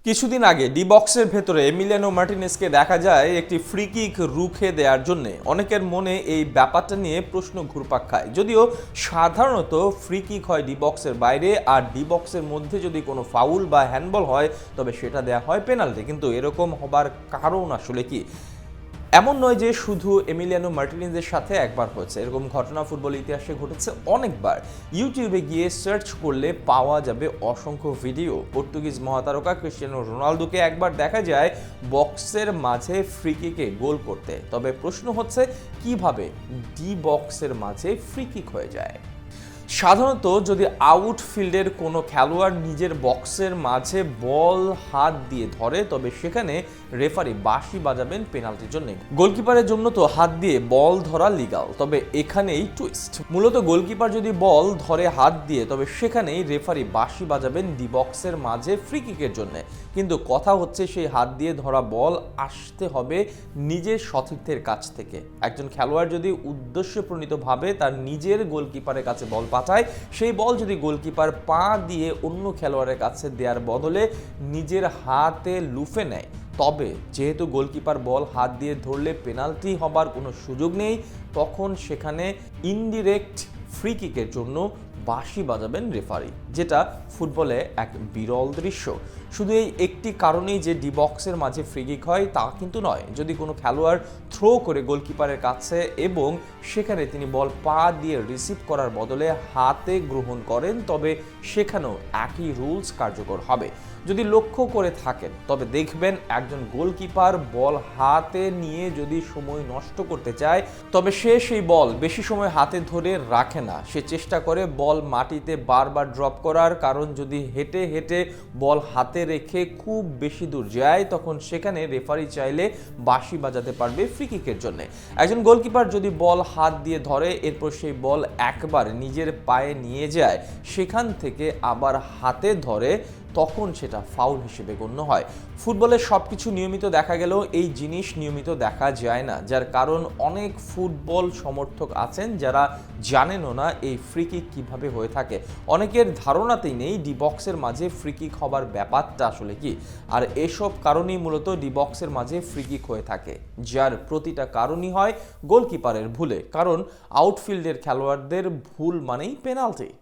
কিছুদিন আগে ডি বক্সের ভেতরে এমিলিয়ানো মার্টিনেজকে দেখা যায় একটি ফ্রি কিক রুখে দেওয়ার জন্য। অনেকের মনে এই ব্যাপারটা নিয়ে প্রশ্ন ঘুরপাক খায়। যদিও সাধারণত ফ্রি কিক হয় ডি বক্সের বাইরে, আর ডি বক্সের মধ্যে যদি কোনো ফাউল বা হ্যান্ডবল হয় তবে সেটা দেয়া হয় পেনাল্টি। কিন্তু এরকম হবার কারণ আসলে কি? এমন নয় যে শুধু এমিলিয়ানো মার্টিনেজের সাথে একবার হয়েছে, এরকম ঘটনা ফুটবল ইতিহাসে ঘটেছে অনেকবার। ইউটিউবে গিয়ে সার্চ করলে পাওয়া যাবে অসংখ্য ভিডিও। পর্তুগিজ মহাতারকা ক্রিস্টিয়ানো রোনালদোকে একবার দেখা যায় বক্সের মাঝে ফ্রি কিকে গোল করতে। তবে প্রশ্ন হচ্ছে, কিভাবে ডি বক্সের মাঝে ফ্রি কিক হয়ে যায়? সাধারণত যদি আউটফিল্ডের কোনো খেলোয়াড় নিজের বক্সের মাঝে বল হাত দিয়ে ধরে তবে সেখানে রেফারি বাঁশি বাজাবেন পেনাল্টির জন্য। গোলকিপারের জন্য তো হাত দিয়ে বল ধরা লিগাল, তবে এখানেই টুইস্ট। মূলত গোলকিপার যদি বল ধরে হাত দিয়ে তবে সেখানেই রেফারি বাঁশি বাজাবেন ডি বক্সের মাঝে ফ্রি কিকের জন্য। কিন্তু কথা হচ্ছে, সেই হাত দিয়ে ধরা বল আসতে হবে নিজের সতীর্থের কাছ থেকে। একজন খেলোয়াড় যদি উদ্দেশ্যপ্রণীতভাবে তার নিজের গোলকিপারের কাছে বল পাঠায়, সেই বল যদি গোলকিপার পা দিয়ে অন্য খেলোয়াড়ের কাছে দেওয়ার বদলে নিজের হাতে লুফে নেয়, তবে যেহেতু গোলকিপার বল হাত দিয়ে ধরলে পেনাল্টি হবার কোনো সুযোগ নেই, তখন সেখানে ইনডিরেক্ট ফ্রি কিকের জন্য বাঁশি বাজাবেন রেফারি, যেটা ফুটবলে এক বিরল দৃশ্য। শুধু এই একটি কারণেই যে ডি বক্সের মাঝে ফ্রি কিক হয় তা কিন্তু নয়। যদি কোনো খেলোয়াড় থ্রো করে গোলকিপারের কাছে এবং সেখানে তিনি বল পা দিয়ে রিসিভ করার বদলে হাতে গ্রহণ করেন, তবে সেখানেও একই রুলস কার্যকর হবে। যদি লক্ষ্য করে থাকেন তবে দেখবেন একজন গোলকিপার বল হাতে নিয়ে যদি সময় নষ্ট করতে চায় তবে সে সেই বল বেশি সময় হাতে ধরে রাখে না। সে চেষ্টা করে বল মাটিতে বারবার ড্রপ করার, কারণ যদি হেঁটে হেঁটে বল হাতে রেখে খুব বেশি দূর যায় তখন সেখানে রেফারি চাইলে বাঁশি বাজাতে পারবে ফ্রি কিকের জন্য। একজন গোলকিপার যদি বল হাত দিয়ে ধরে এরপর সেই বল একবার নিজের পায়ে নিয়ে যায়, সেখান থেকে আবার হাতে ধরে, তখন সেটা ফাউল হিসেবে গণ্য হয়। ফুটবলে সবকিছু নিয়মিত দেখা গেলেও এই জিনিস নিয়মিত দেখা যায় না, যার কারণ অনেক ফুটবল সমর্থক আছেন যারা জানেনও না এই ফ্রি কিক কীভাবে হয়ে থাকে। অনেকের ধারণাতেই নেই ডি বক্সের মাঝে ফ্রি কিক হবার ব্যাপারটা আসলে কি। আর এসব কারণেই মূলত ডি বক্সের মাঝে ফ্রি কিক হয়ে থাকে, যার প্রতিটা কারণই হয় গোলকিপারের ভুলে। কারণ আউটফিল্ডের খেলোয়াড়দের ভুল মানেই পেনাল্টি।